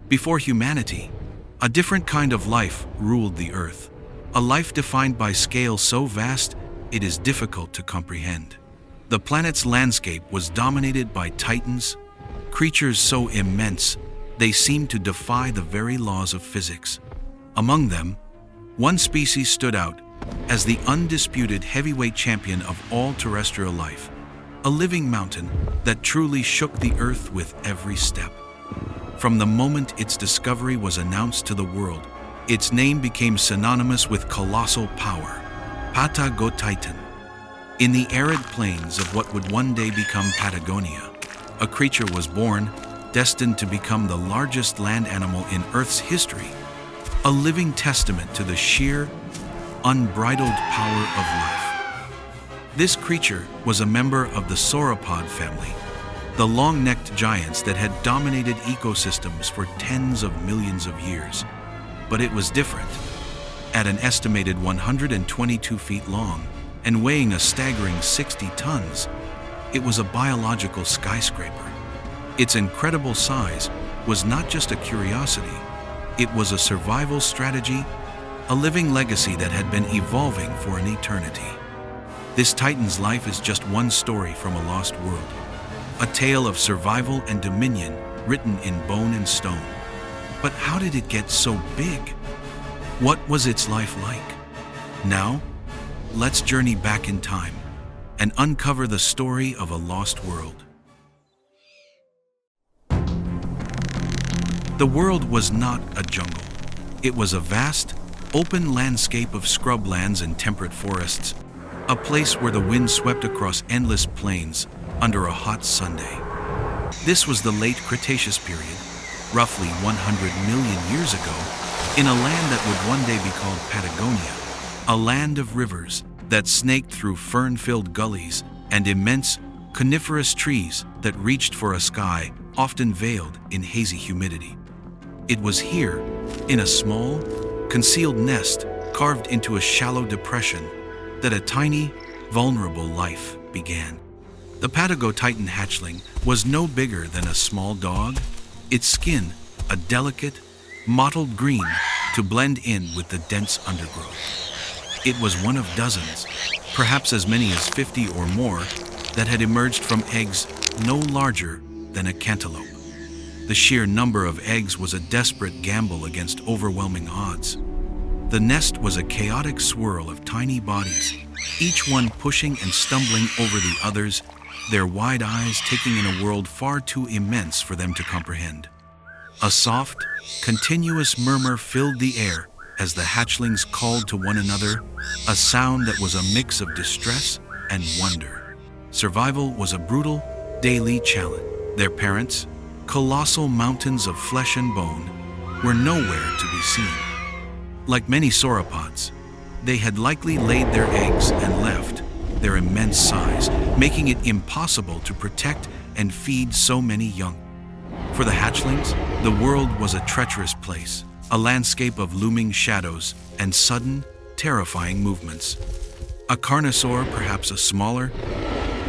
Before humanity, a different kind of life ruled the Earth, a life defined by scale so vast it is difficult to comprehend. The planet's landscape was dominated by titans, creatures so immense they seemed to defy the very laws of physics. Among them, one species stood out as the undisputed heavyweight champion of all terrestrial life, a living mountain that truly shook the Earth with every step. From the moment its discovery was announced to the world, its name became synonymous with colossal power, Patagotitan. In the arid plains of what would one day become Patagonia, a creature was born, destined to become the largest land animal in Earth's history, a living testament to the sheer, unbridled power of life. This creature was a member of the sauropod family, the long-necked giants that had dominated ecosystems for tens of millions of years. But it was different. At an estimated 122 feet long and weighing a staggering 60 tons, it was a biological skyscraper. Its incredible size was not just a curiosity, it was a survival strategy, a living legacy that had been evolving for an eternity. This titan's life is just one story from a lost world, a tale of survival and dominion written in bone and stone. But how did it get so big? What was its life like? Now, let's journey back in time and uncover the story of a lost world. The world was not a jungle. It was a vast, open landscape of scrublands and temperate forests, a place where the wind swept across endless plains under a hot Sunday. This was the late Cretaceous period, roughly 100 million years ago, in a land that would one day be called Patagonia, a land of rivers that snaked through fern-filled gullies and immense, coniferous trees that reached for a sky often veiled in hazy humidity. It was here, in a small, concealed nest carved into a shallow depression, that a tiny, vulnerable life began. The Patagotitan hatchling was no bigger than a small dog, its skin a delicate, mottled green to blend in with the dense undergrowth. It was one of dozens, perhaps as many as 50 or more, that had emerged from eggs no larger than a cantaloupe. The sheer number of eggs was a desperate gamble against overwhelming odds. The nest was a chaotic swirl of tiny bodies, each one pushing and stumbling over the others, their wide eyes taking in a world far too immense for them to comprehend. A soft, continuous murmur filled the air as the hatchlings called to one another, a sound that was a mix of distress and wonder. Survival was a brutal, daily challenge. Their parents, colossal mountains of flesh and bone, were nowhere to be seen. Like many sauropods, they had likely laid their eggs and left, their immense size making it impossible to protect and feed so many young. For the hatchlings, the world was a treacherous place, a landscape of looming shadows and sudden, terrifying movements. A carnosaur, perhaps a smaller,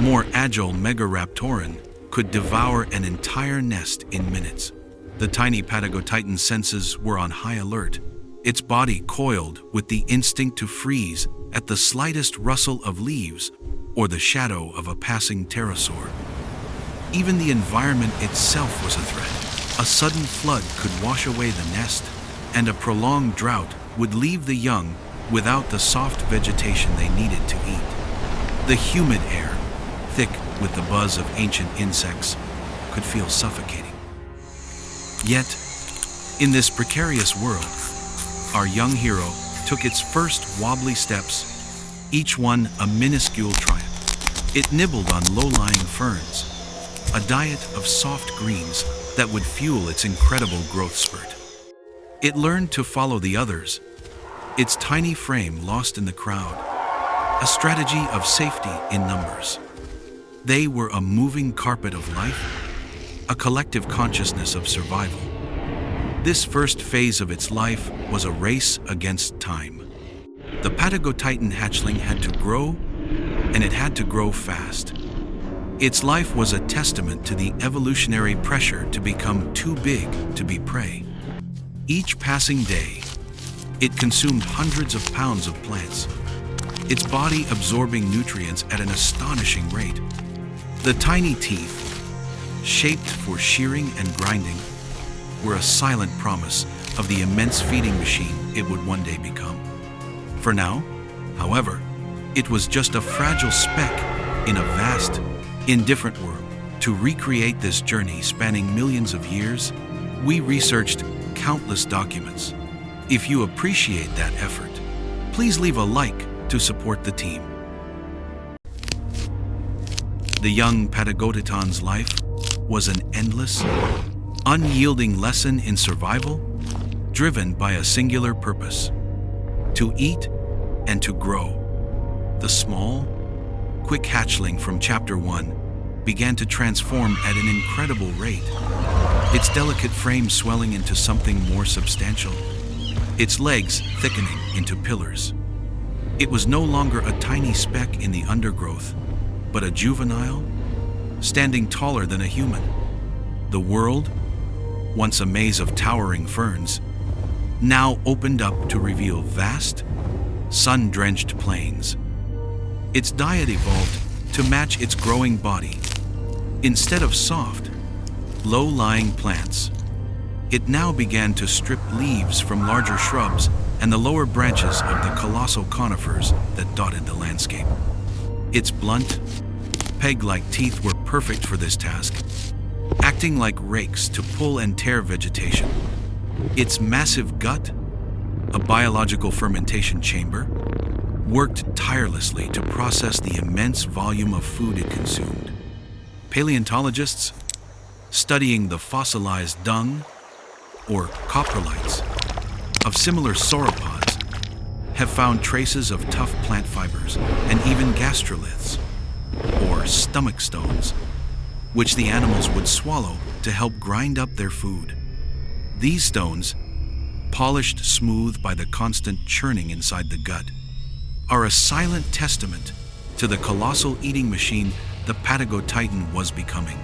more agile megaraptoran, could devour an entire nest in minutes. The tiny Patagotitan's senses were on high alert, its body coiled with the instinct to freeze at the slightest rustle of leaves or the shadow of a passing pterosaur. Even the environment itself was a threat. A sudden flood could wash away the nest, and a prolonged drought would leave the young without the soft vegetation they needed to eat. The humid air, thick with the buzz of ancient insects, could feel suffocating. Yet, in this precarious world, our young hero took its first wobbly steps, each one a minuscule triumph. It nibbled on low-lying ferns, a diet of soft greens that would fuel its incredible growth spurt. It learned to follow the others, its tiny frame lost in the crowd, a strategy of safety in numbers. They were a moving carpet of life, a collective consciousness of survival. This first phase of its life was a race against time. The Patagotitan hatchling had to grow, and it had to grow fast. Its life was a testament to the evolutionary pressure to become too big to be prey. Each passing day, it consumed hundreds of pounds of plants, its body absorbing nutrients at an astonishing rate. The tiny teeth, shaped for shearing and grinding, were a silent promise of the immense feeding machine it would one day become. For now, however, it was just a fragile speck in a vast, indifferent world. To recreate this journey spanning millions of years, we researched countless documents. If you appreciate that effort, please leave a like to support the team. The young Patagotitan's life was an endless, unyielding lesson in survival, driven by a singular purpose: to eat and to grow. The small, quick hatchling from Chapter 1 began to transform at an incredible rate, its delicate frame swelling into something more substantial, its legs thickening into pillars. It was no longer a tiny speck in the undergrowth, but a juvenile, standing taller than a human. The world, once a maze of towering ferns, now opened up to reveal vast, sun-drenched plains. Its diet evolved to match its growing body. Instead of soft, low-lying plants, it now began to strip leaves from larger shrubs and the lower branches of the colossal conifers that dotted the landscape. Its blunt, peg-like teeth were perfect for this task, acting like rakes to pull and tear vegetation. Its massive gut, a biological fermentation chamber, worked tirelessly to process the immense volume of food it consumed. Paleontologists, studying the fossilized dung, or coprolites, of similar sauropods, have found traces of tough plant fibers and even gastroliths, or stomach stones, which the animals would swallow to help grind up their food. These stones, polished smooth by the constant churning inside the gut, are a silent testament to the colossal eating machine the Patagotitan was becoming.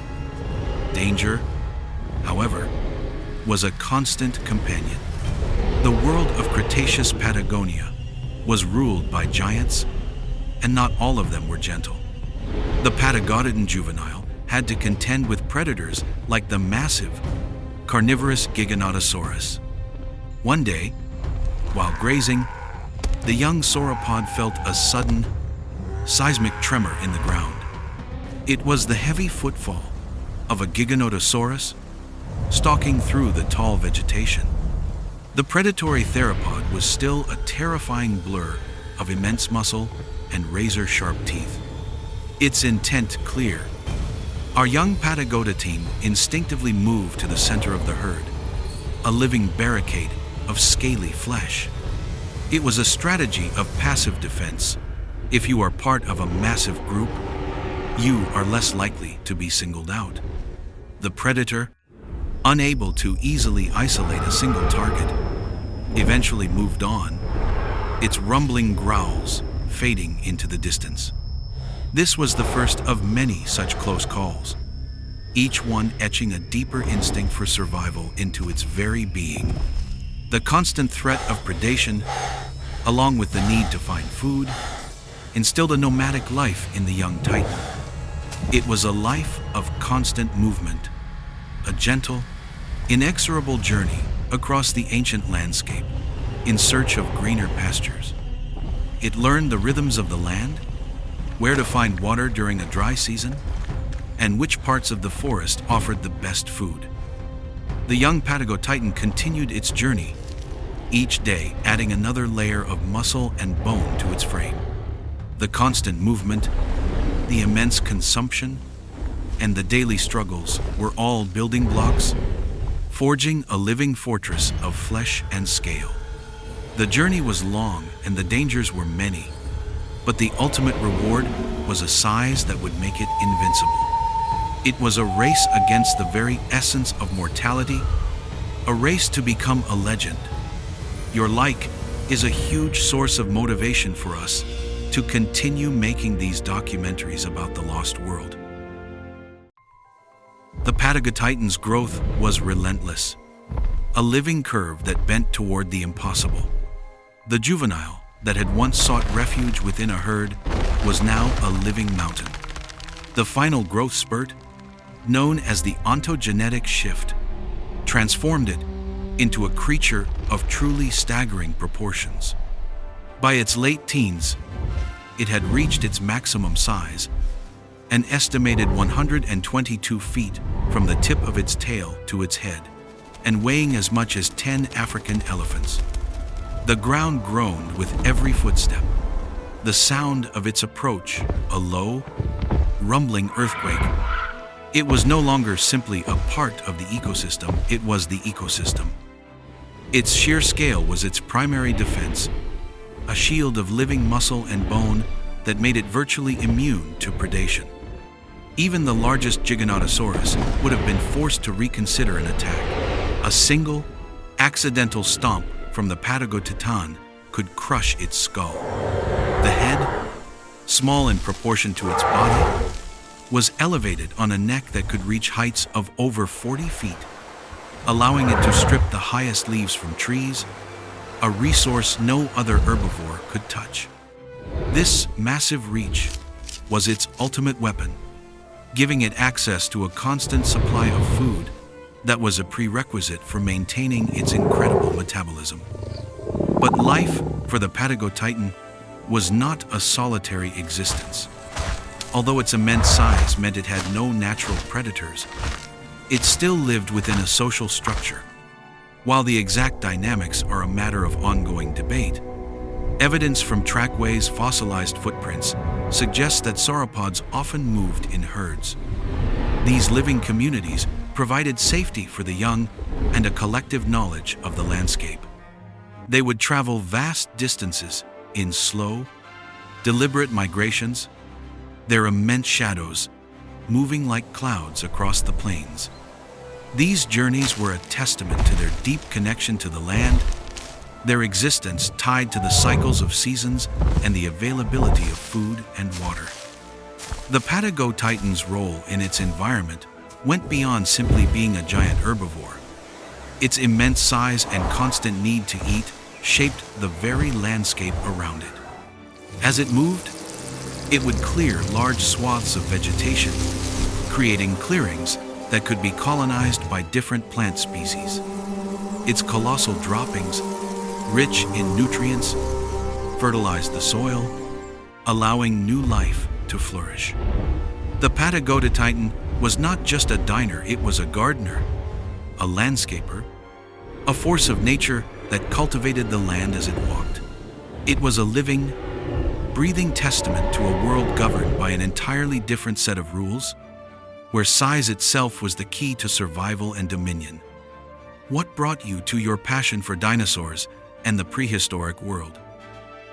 Danger, however, was a constant companion. The world of Cretaceous Patagonia was ruled by giants, and not all of them were gentle. The Patagotitan juvenile had to contend with predators like the massive, carnivorous Giganotosaurus. One day, while grazing, the young sauropod felt a sudden, seismic tremor in the ground. It was the heavy footfall of a Giganotosaurus stalking through the tall vegetation. The predatory theropod was still a terrifying blur of immense muscle and razor-sharp teeth. Its intent clear. Our young Patagotitan instinctively moved to the center of the herd, a living barricade of scaly flesh. It was a strategy of passive defense. If you are part of a massive group, you are less likely to be singled out. The predator, unable to easily isolate a single target, eventually moved on, its rumbling growls fading into the distance. This was the first of many such close calls, each one etching a deeper instinct for survival into its very being. The constant threat of predation, along with the need to find food, instilled a nomadic life in the young Titan. It was a life of constant movement, a gentle, inexorable journey across the ancient landscape in search of greener pastures. It learned the rhythms of the land, where to find water during a dry season, and which parts of the forest offered the best food. The young Patagotitan continued its journey, each day adding another layer of muscle and bone to its frame. The constant movement, the immense consumption, and the daily struggles were all building blocks, forging a living fortress of flesh and scale. The journey was long and the dangers were many, but the ultimate reward was a size that would make it invincible. It was a race against the very essence of mortality, a race to become a legend. Your like is a huge source of motivation for us to continue making these documentaries about the lost world. The Patagotitan's growth was relentless, a living curve that bent toward the impossible. The juvenile that had once sought refuge within a herd was now a living mountain. The final growth spurt, known as the ontogenetic shift, transformed it into a creature of truly staggering proportions. By its late teens, it had reached its maximum size, an estimated 122 feet from the tip of its tail to its head, and weighing as much as 10 African elephants. The ground groaned with every footstep, the sound of its approach a low, rumbling earthquake. It was no longer simply a part of the ecosystem, it was the ecosystem. Its sheer scale was its primary defense, a shield of living muscle and bone that made it virtually immune to predation. Even the largest Giganotosaurus would have been forced to reconsider an attack. A single, accidental stomp from the Patagotitan could crush its skull. The head, small in proportion to its body, was elevated on a neck that could reach heights of over 40 feet, allowing it to strip the highest leaves from trees, a resource no other herbivore could touch. This massive reach was its ultimate weapon, giving it access to a constant supply of food that was a prerequisite for maintaining its incredible metabolism. But life for the Patagotitan was not a solitary existence. Although its immense size meant it had no natural predators, it still lived within a social structure. While the exact dynamics are a matter of ongoing debate, evidence from trackways' fossilized footprints suggests that sauropods often moved in herds. These living communities provided safety for the young and a collective knowledge of the landscape. They would travel vast distances in slow, deliberate migrations, their immense shadows moving like clouds across the plains. These journeys were a testament to their deep connection to the land, their existence tied to the cycles of seasons and the availability of food and water. The Patagotitan's role in its environment went beyond simply being a giant herbivore. Its immense size and constant need to eat shaped the very landscape around it. As it moved, it would clear large swaths of vegetation, creating clearings that could be colonized by different plant species. Its colossal droppings, rich in nutrients, fertilized the soil, allowing new life to flourish. The Patagotitan was not just a diner, it was a gardener, a landscaper, a force of nature that cultivated the land as it walked. It was a living, breathing testament to a world governed by an entirely different set of rules, where size itself was the key to survival and dominion. What brought you to your passion for dinosaurs and the prehistoric world?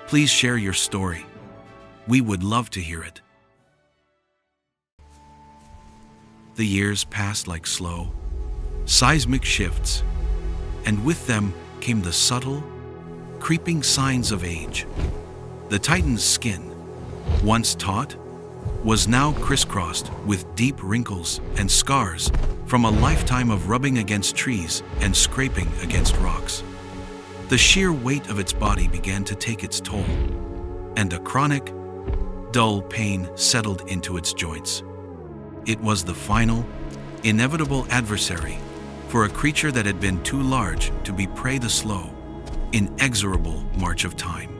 Please share your story. We would love to hear it. The years passed like slow, seismic shifts, and with them came the subtle, creeping signs of age. The Titan's skin, once taut, was now crisscrossed with deep wrinkles and scars from a lifetime of rubbing against trees and scraping against rocks. The sheer weight of its body began to take its toll, and a chronic, dull pain settled into its joints. It was the final, inevitable adversary for a creature that had been too large to be prey the slow, inexorable march of time.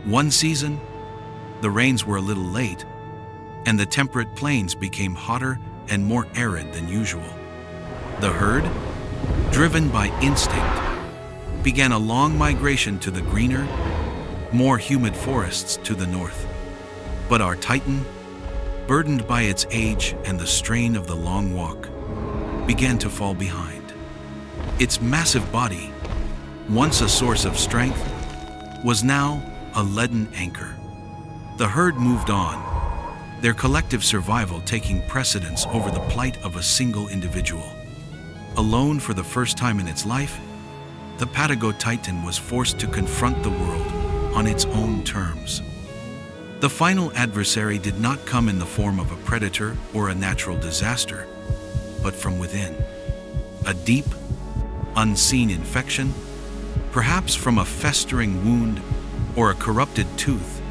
One season, the rains were a little late, and the temperate plains became hotter and more arid than usual. The herd, driven by instinct, began a long migration to the greener, more humid forests to the north. But our Titan, burdened by its age and the strain of the long walk, began to fall behind. Its massive body, once a source of strength, was now a leaden anchor. The herd moved on, their collective survival taking precedence over the plight of a single individual. Alone for the first time in its life, the Patagotitan was forced to confront the world on its own terms. The final adversary did not come in the form of a predator or a natural disaster. but from within. A deep, unseen infection, perhaps from a festering wound or a corrupted tooth,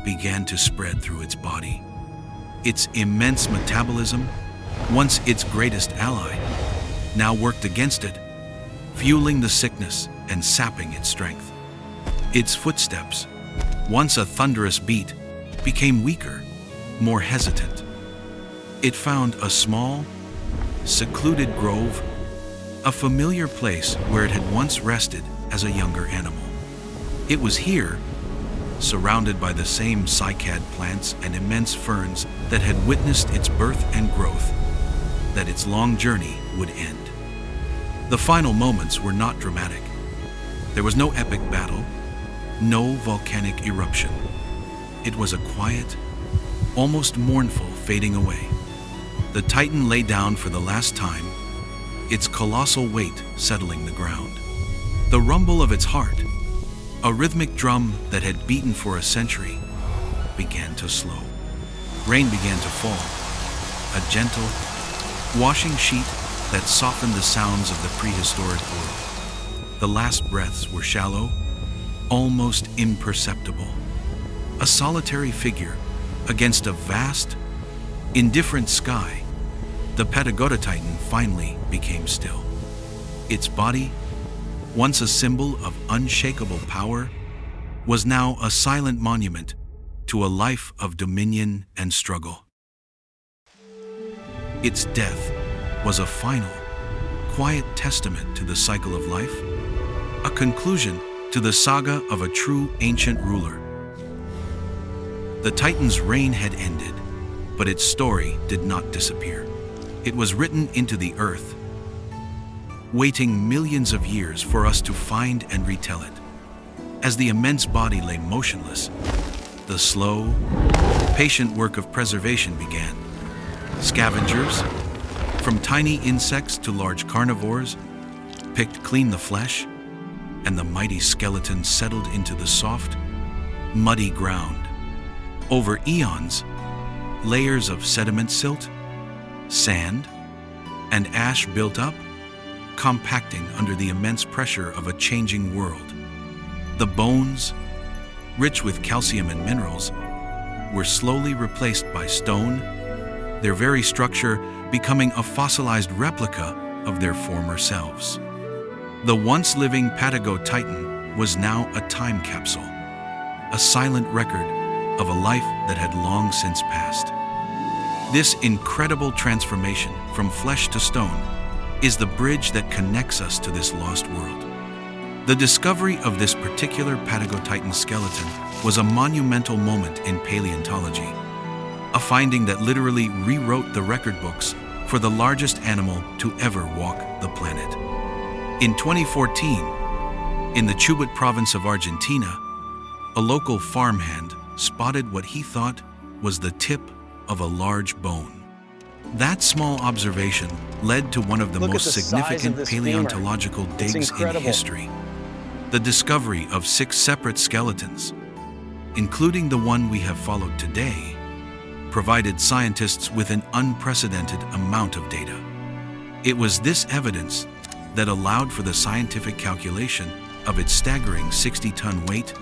began to spread through its body. Its immense metabolism, once its greatest ally, now worked against it, fueling the sickness and sapping its strength. Its footsteps, once a thunderous beat, became weaker, more hesitant. It found a small, secluded grove, a familiar place where it had once rested as a younger animal. It was here, surrounded by the same cycad plants and immense ferns that had witnessed its birth and growth, that its long journey would end. The final moments were not dramatic. There was no epic battle, no volcanic eruption. It was a quiet, almost mournful fading away. The Titan lay down for the last time, its colossal weight settling the ground. The rumble of its heart, a rhythmic drum that had beaten for a century, began to slow. Rain began to fall, a gentle, washing sheet that softened the sounds of the prehistoric world. The last breaths were shallow, almost imperceptible. A solitary figure against a vast, indifferent sky, the Patagotitan finally became still. Its body, once a symbol of unshakable power, was now a silent monument to a life of dominion and struggle. Its death was a final, quiet testament to the cycle of life, a conclusion to the saga of a true ancient ruler. The Titan's reign had ended, but its story did not disappear. It was written into the earth, waiting millions of years for us to find and retell it. As the immense body lay motionless, the slow, patient work of preservation began. Scavengers, from tiny insects to large carnivores, picked clean the flesh, and the mighty skeleton settled into the soft, muddy ground. Over eons, layers of sediment silt, sand, and ash built up, compacting under the immense pressure of a changing world. The bones, rich with calcium and minerals, were slowly replaced by stone, their very structure becoming a fossilized replica of their former selves. The once living Patagotitan was now a time capsule, a silent record of a life that had long since passed. This incredible transformation from flesh to stone is the bridge that connects us to this lost world. The discovery of this particular Patagotitan skeleton was a monumental moment in paleontology, a finding that literally rewrote the record books for the largest animal to ever walk the planet. In 2014, in the Chubut province of Argentina, a local farmhand spotted what he thought was the tip of a large bone. That small observation led to one of the most significant paleontological digs in history. The discovery of 6 separate skeletons, including the one we have followed today, provided scientists with an unprecedented amount of data. It was this evidence that allowed for the scientific calculation of its staggering 60-ton weight,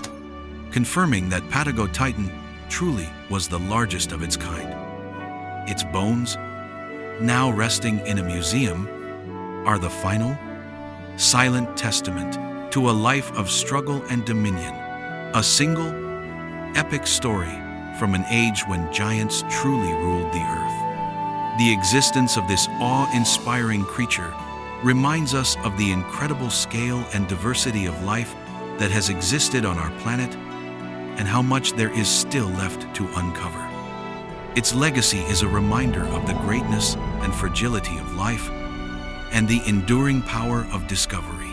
confirming that Patagotitan truly was the largest of its kind. Its bones, now resting in a museum, are the final, silent testament to a life of struggle and dominion, a single, epic story from an age when giants truly ruled the earth. The existence of this awe-inspiring creature reminds us of the incredible scale and diversity of life that has existed on our planet and how much there is still left to uncover. Its legacy is a reminder of the greatness and fragility of life and the enduring power of discovery.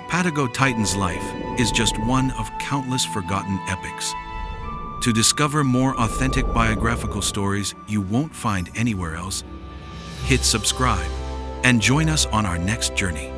Patagotitan's life is just one of countless forgotten epics. To discover more authentic biographical stories you won't find anywhere else, hit subscribe and join us on our next journey.